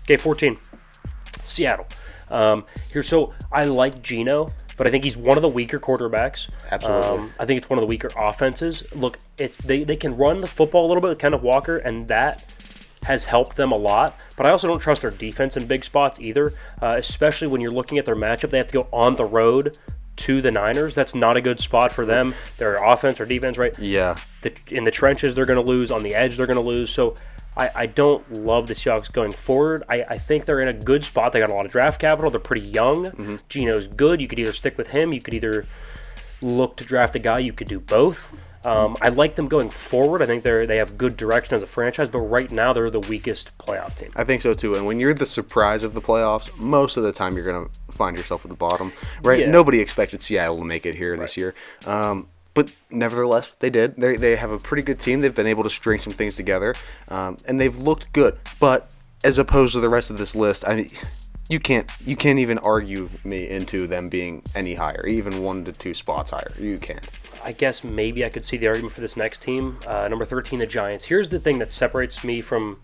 Okay, 14. Seattle. So I like Geno, but I think he's one of the weaker quarterbacks. Absolutely. I think it's one of the weaker offenses. Look, they can run the football a little bit with Kenneth Walker, and that has helped them a lot. But I also don't trust their defense in big spots either, especially when you're looking at their matchup. They have to go on the road to the Niners. That's not a good spot for them. Their offense or defense, right? Yeah. In the trenches, they're going to lose. On the edge, they're going to lose. So I don't love the Seahawks going forward. I think they're in a good spot. They got a lot of draft capital. They're pretty young. Mm-hmm. Geno's good. You could either stick with him. You could either look to draft a guy. You could do both. I like them going forward. I think they have good direction as a franchise, but right now they're the weakest playoff team. I think so too. And when you're the surprise of the playoffs, most of the time you're going to find yourself at the bottom, right? Yeah. Nobody expected Seattle to make it here this year. But nevertheless, they did. They have a pretty good team. They've been able to string some things together, and they've looked good. But as opposed to the rest of this list, I mean, you can't even argue me into them being any higher, even 1 to 2 spots higher. You can't. I guess maybe I could see the argument for this next team, number 13, the Giants. Here's the thing that separates me from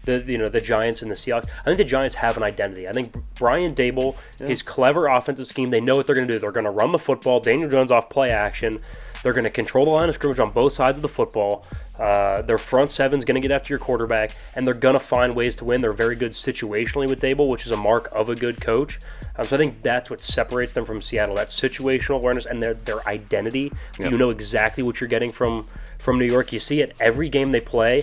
the Giants and the Seahawks. I think the Giants have an identity. I think Brian Daboll, his clever offensive scheme, they know what they're going to do. They're going to run the football. Daniel Jones off play action. They're going to control the line of scrimmage on both sides of the football. Their front seven's going to get after your quarterback, and they're going to find ways to win. They're very good situationally with Daboll, which is a mark of a good coach. So I think that's what separates them from Seattle, that situational awareness and their identity. Yep. You know exactly what you're getting from New York. You see it every game they play.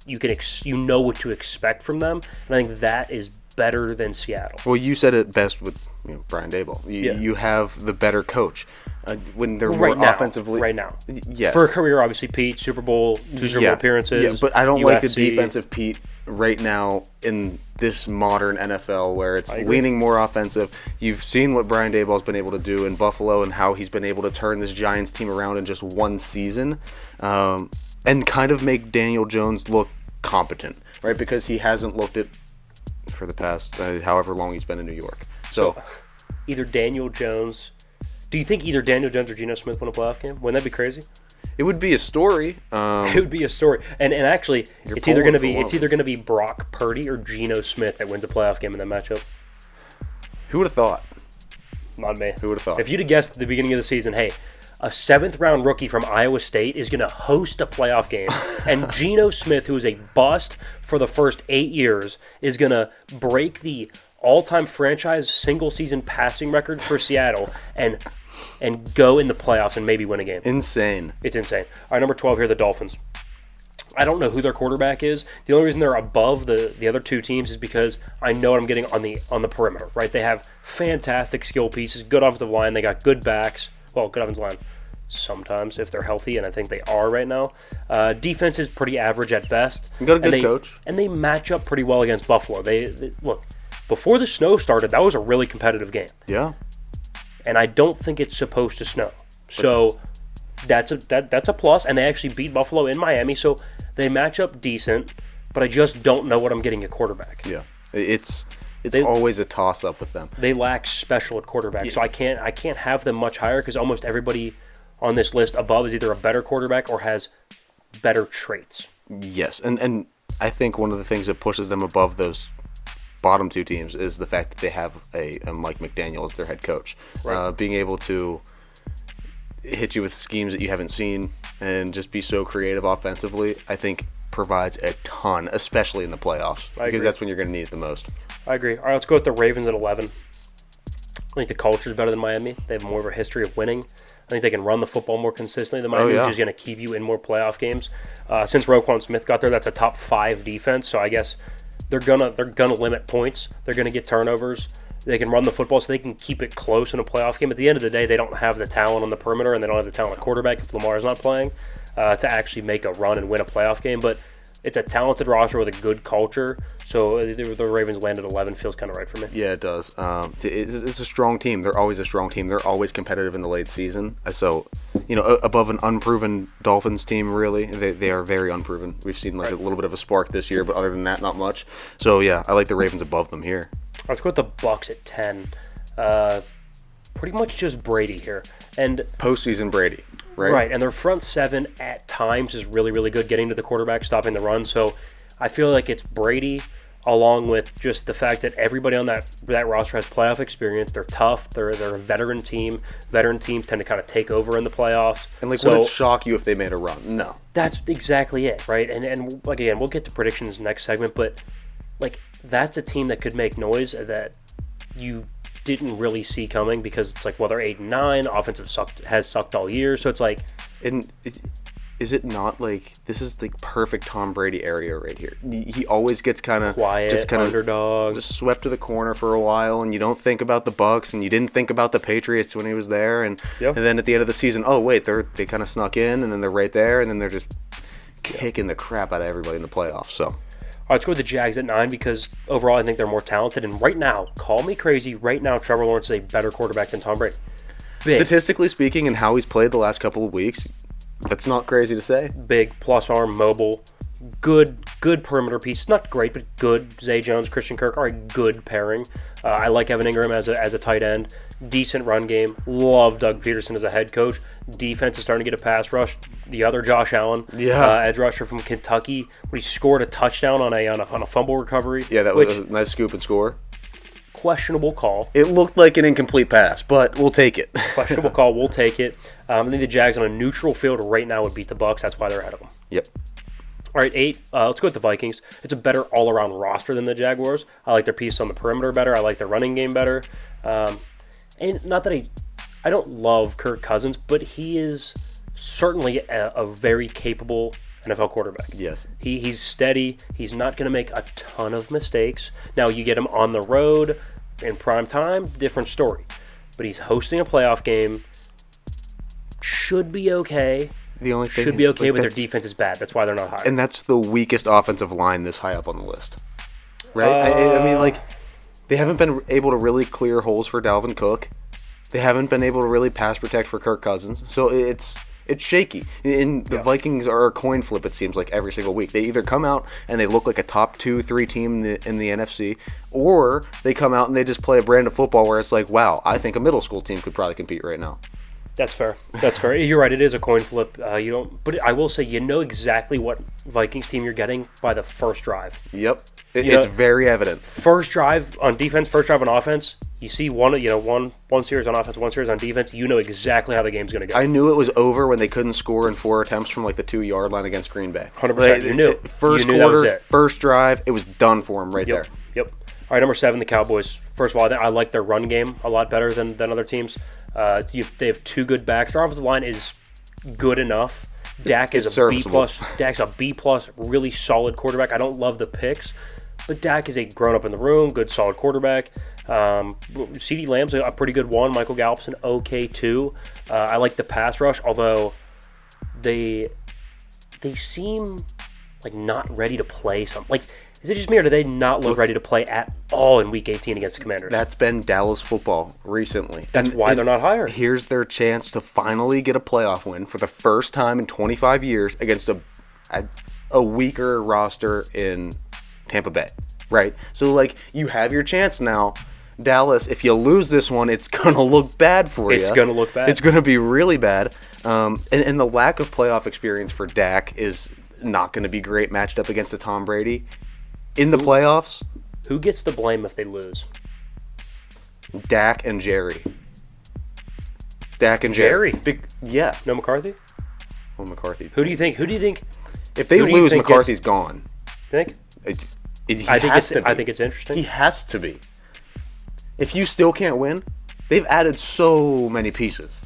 You know what to expect from them, and I think that is better than Seattle. Well, you said it best with Brian Daboll. You have the better coach. When they're more offensively... Right now. Yes. For a career, obviously, Pete, Super Bowl, 2 Super Bowl appearances. Yeah, but I don't like the USC. defensive Pete right now in this modern NFL where it's leaning more offensive. You've seen what Brian Daboll's been able to do in Buffalo and how he's been able to turn this Giants team around in just one season and kind of make Daniel Jones look competent, right? Because he hasn't looked it for the past however long he's been in New York. So either Daniel Jones... Do you think either Daniel Jones or Geno Smith win a playoff game? Wouldn't that be crazy? It would be a story. It would be a story, and actually, it's either going to be Brock Purdy or Geno Smith that wins a playoff game in that matchup. Who would have thought? Not me. Who would have thought? If you'd have guessed at the beginning of the season, hey, a 7th-round rookie from Iowa State is going to host a playoff game, and Geno Smith, who is a bust for the first 8 years, is going to break the all-time franchise single-season passing record for Seattle and go in the playoffs and maybe win a game. Insane. It's insane. All right, number 12 here, the Dolphins. I don't know who their quarterback is. The only reason they're above the other two teams is because I know what I'm getting on the perimeter, right? They have fantastic skill pieces, good offensive line. They got good backs. Well, good offensive line sometimes if they're healthy, and I think they are right now. Defense is pretty average at best. You got a good coach. And they match up pretty well against Buffalo. They look, before the snow started, that was a really competitive game. Yeah. And I don't think it's supposed to snow. So that's a plus. And they actually beat Buffalo in Miami, so they match up decent. But I just don't know what I'm getting at quarterback. Yeah, it's always a toss-up with them. They lack special at quarterback, so I can't have them much higher because almost everybody on this list above is either a better quarterback or has better traits. Yes, and I think one of the things that pushes them above those bottom two teams is the fact that they have a Mike McDaniel as their head coach. Right. Being able to hit you with schemes that you haven't seen and just be so creative offensively, I think provides a ton, especially in the playoffs, because that's when you're going to need it the most. I agree. All right, let's go with the Ravens at 11. I think the culture is better than Miami. They have more of a history of winning. I think they can run the football more consistently than Miami, which is going to keep you in more playoff games. Since Roquan Smith got there, that's a top 5 defense, so I guess they're gonna limit points. They're gonna get turnovers. They can run the football so they can keep it close in a playoff game. At the end of the day, they don't have the talent on the perimeter and they don't have the talent at quarterback if Lamar's not playing to actually make a run and win a playoff game. But it's a talented roster with a good culture. So the Ravens land at 11 feels kind of right for me. Yeah, it does. It's a strong team. They're always a strong team. They're always competitive in the late season. So, above an unproven Dolphins team, really, they are very unproven. We've seen a little bit of a spark this year, but other than that, not much. So, yeah, I like the Ravens above them here. Let's go with the Bucs at 10. Pretty much just Brady here. And postseason Brady. Right, and their front seven at times is really, really good, getting to the quarterback, stopping the run. So I feel like it's Brady along with just the fact that everybody on that roster has playoff experience. They're tough. They're a veteran team. Veteran teams tend to kind of take over in the playoffs. And would it shock you if they made a run? No. That's exactly it, right? And again, we'll get to predictions next segment, but that's a team that could make noise that you didn't really see coming, because it's they're 8-9, the offensive has sucked all year, so it's is it not this is the perfect Tom Brady area right here? He always gets kind of quiet, just kind underdog, just swept to the corner for a while, and you don't think about the Bucs, and you didn't think about the Patriots when he was there, and then at the end of the season, oh wait, they kind of snuck in, and then they're right there, and then they're just kicking the crap out of everybody in the playoffs. So. All right, let's go with the Jags at 9, because overall I think they're more talented. And right now, call me crazy, right now Trevor Lawrence is a better quarterback than Tom Brady. Big. Statistically speaking, and how he's played the last couple of weeks, that's not crazy to say. Big, plus arm, mobile, good perimeter piece. Not great, but good. Zay Jones, Christian Kirk are a good pairing. I like Evan Ingram as a tight end. Decent run game. Love Doug Peterson as a head coach. Defense is starting to get a pass rush. The other Josh Allen, edge rusher from Kentucky, where he scored a touchdown on a fumble recovery. Yeah, that was a nice scoop and score. Questionable call. It looked like an incomplete pass, but we'll take it. Questionable call. We'll take it. I think the Jags on a neutral field right now would beat the Bucs. That's why they're ahead of them. Yep. All right, 8. Let's go with the Vikings. It's a better all-around roster than the Jaguars. I like their piece on the perimeter better. I like their running game better. And not that I don't love Kirk Cousins, but he is certainly a very capable NFL quarterback. Yes. He's steady. He's not going to make a ton of mistakes. Now, you get him on the road in prime time, different story. But he's hosting a playoff game. Should be okay. The only thing should be okay, but their defense is bad. That's why they're not high. And that's the weakest offensive line this high up on the list. Right? I mean, they haven't been able to really clear holes for Dalvin Cook. They haven't been able to really pass protect for Kirk Cousins. So it's shaky. And the Vikings are a coin flip, it seems like, every single week. They either come out and they look like a top 2-3 team in the NFC, or they come out and they just play a brand of football where it's wow, I think a middle school team could probably compete right now. That's fair. You're right. It is a coin flip. But I will say, you know exactly what Vikings team you're getting by the first drive. Yep, it's very evident. First drive on defense, first drive on offense. You see one series on offense, one series on defense. You know exactly how the game's going to go. I knew it was over when they couldn't score in 4 attempts from the 2-yard line against Green Bay. 100%. You knew. First quarter, first drive, it was done for them there. Yep. All right, number 7, the Cowboys. First of all, I like their run game a lot better than other teams. They have 2 good backs. Their offensive line is good enough. Dak is a B+. Dak's a B+, really solid quarterback. I don't love the picks, but Dak is a grown-up in the room, good, solid quarterback. CeeDee Lamb's a pretty good one. Michael Gallup's an okay 2. I like the pass rush, although they seem not ready to play something. Is it just me, or do they not look ready to play at all in Week 18 against the Commanders? That's been Dallas football recently. That's why they're not higher. Here's their chance to finally get a playoff win for the first time in 25 years against a weaker roster in Tampa Bay, right? So, you have your chance now. Dallas, if you lose this one, it's going to look bad for you. It's going to look bad. It's going to be really bad. And the lack of playoff experience for Dak is not going to be great matched up against a Tom Brady. In the playoffs, who gets the blame if they lose? Dak and Jerry. Jerry. Yeah. No McCarthy? Oh, McCarthy. Who do you think? If they lose, McCarthy's gone. You think? I think it's interesting. He has to be. If you still can't win, they've added so many pieces.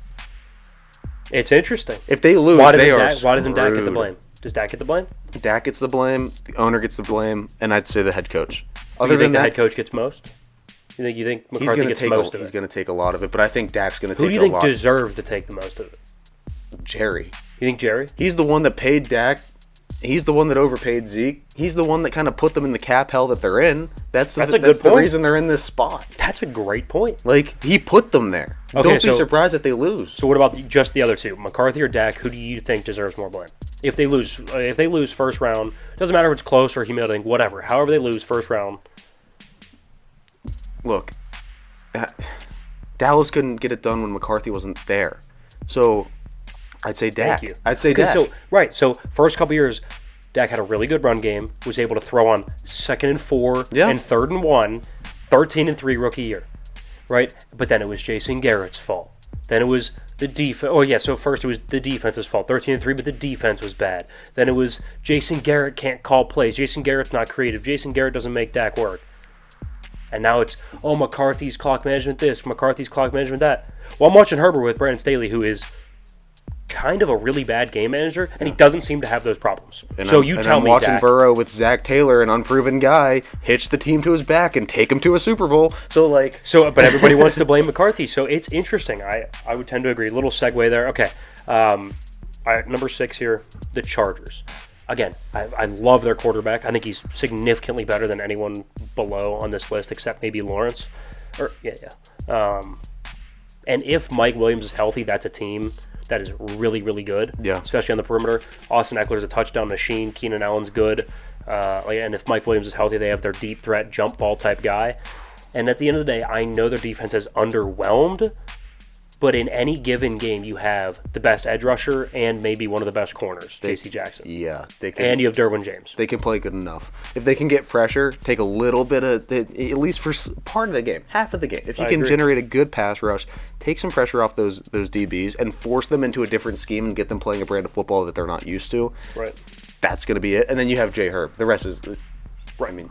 It's interesting. If they lose, why doesn't Dak get the blame? Does Dak get the blame? Dak gets the blame. The owner gets the blame, and I'd say the head coach. Other than the head coach gets most? You think McCarthy gets most of it? He's going to take a lot of it, but I think Dak's going to take a lot. Who do you think deserves to take the most of it? Jerry. You think Jerry? He's the one that paid Dak. He's the one that overpaid Zeke. He's the one that kind of put them in the cap hell that they're in. That's the reason they're in this spot. That's a great point. He put them there. Okay, Don't be surprised if they lose. So what about just the other two, McCarthy or Dak? Who do you think deserves more blame? If they lose first round, doesn't matter if it's close or humiliating, whatever. However they lose first round. Look, Dallas couldn't get it done when McCarthy wasn't there. So I'd say Dak. Thank you. I'd say Dak. So first couple years, Dak had a really good run game, was able to throw on 2nd and 4 Yeah. and 3rd and 1, 13 and 3 rookie year, right? But then it was Jason Garrett's fault. Then it was the defense. Oh, yeah, so first it was the defense's fault, 13 and 3, but the defense was bad. Then it was Jason Garrett can't call plays. Jason Garrett's not creative. Jason Garrett doesn't make Dak work. And now it's, McCarthy's clock management this, McCarthy's clock management that. Well, I'm watching Herbert with Brandon Staley, who is kind of a really bad game manager, and he doesn't seem to have those problems. And so I'm watching Dak. Burrow with Zach Taylor, an unproven guy, hitch the team to his back and take him to a Super Bowl. But everybody wants to blame McCarthy, so it's interesting. I would tend to agree. Little segue there. Okay, number 6 here, the Chargers. Again, I love their quarterback. I think he's significantly better than anyone below on this list, except maybe Lawrence. And if Mike Williams is healthy, that's a team that is really, really good. Yeah. Especially on the perimeter. Austin Eckler's a touchdown machine. Keenan Allen's good. And if Mike Williams is healthy, they have their deep threat, jump ball type guy. And at the end of the day, I know their defense has underwhelmed, but in any given game, you have the best edge rusher and maybe one of the best corners, J.C. Jackson. Yeah. And you have Derwin James. They can play good enough. If they can get pressure, take a little bit of, at least for part of the game, half of the game. If you can generate a good pass rush, take some pressure off those DBs and force them into a different scheme and get them playing a brand of football that they're not used to. Right. That's going to be it. And then you have Jay Herb. The rest is,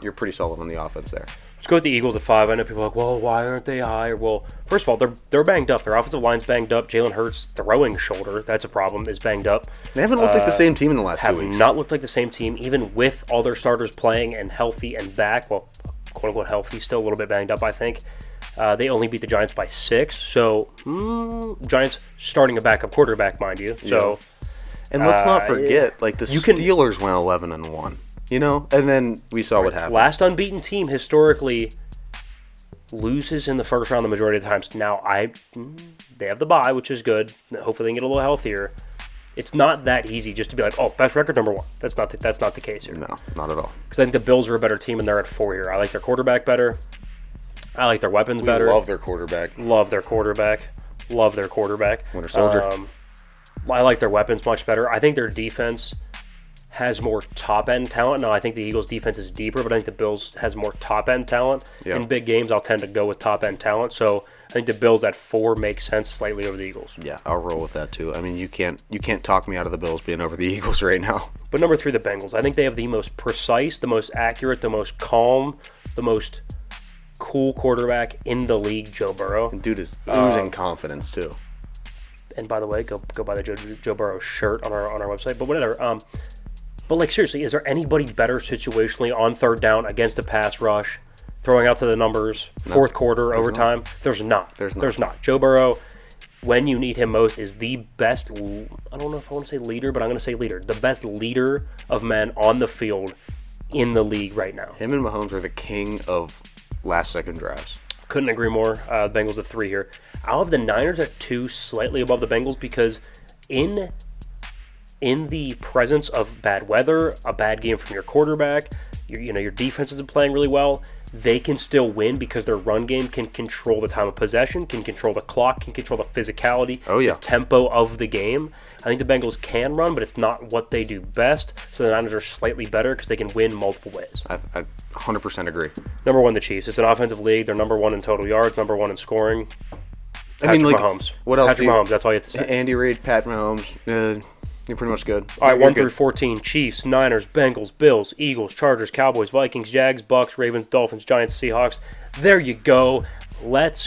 you're pretty solid on the offense there. Let's go with the Eagles at 5. I know people are like, well, why aren't they higher? Well, first of all, they're banged up. Their offensive line's banged up. Jalen Hurts' throwing shoulder, that's a problem, is banged up. They haven't looked like the same team in the last 2 weeks. Have not looked like the same team, even with all their starters playing and healthy and back. Well, quote-unquote healthy, still a little bit banged up, I think. They only beat the Giants by 6. So, Giants starting a backup quarterback, mind you. So, and let's not forget, the Steelers went 11-1. And then we saw what happened. Last unbeaten team historically loses in the first round the majority of the times. Now, they have the bye, which is good. Hopefully they can get a little healthier. It's not that easy just to be like, best record number 1. That's not the case here. No, not at all. Because I think the Bills are a better team, and they're at 4 here. I like their quarterback better. I like their weapons better. Love their quarterback. Winter Soldier. I like their weapons much better. I think their defense has more top-end talent. Now, I think the Eagles' defense is deeper, but I think the Bills has more top-end talent. Yep. In big games, I'll tend to go with top-end talent. So I think the Bills at 4 makes sense slightly over the Eagles. Yeah, I'll roll with that too. I mean, you can't talk me out of the Bills being over the Eagles right now. But number 3, the Bengals. I think they have the most precise, the most accurate, the most calm, the most cool quarterback in the league, Joe Burrow. And dude is oozing confidence too. And by the way, go buy the Joe Burrow shirt on our website. But whatever. But seriously, is there anybody better situationally on 3rd down against a pass rush, throwing out to the numbers, fourth quarter, overtime? There's not. There's not. Joe Burrow, when you need him most, is the best, I don't know if I want to say leader, but I'm going to say leader. The best leader of men on the field in the league right now. Him and Mahomes are the king of last-second drives. Couldn't agree more. Bengals at 3 here. I'll have the Niners at 2, slightly above the Bengals, because in the presence of bad weather, a bad game from your quarterback, your defense isn't playing really well, they can still win because their run game can control the time of possession, can control the clock, can control the physicality, the tempo of the game. I think the Bengals can run, but it's not what they do best. So the Niners are slightly better because they can win multiple ways. I 100% agree. Number 1, the Chiefs. It's an offensive league. They're number 1 in total yards, number 1 in scoring. Mahomes. What else? Patrick Mahomes. That's all you have to say. Andy Reid, Pat Mahomes. You're pretty much good. All right, 1 through 14. Chiefs, Niners, Bengals, Bills, Eagles, Chargers, Cowboys, Vikings, Jags, Bucks, Ravens, Dolphins, Giants, Seahawks. There you go. Let's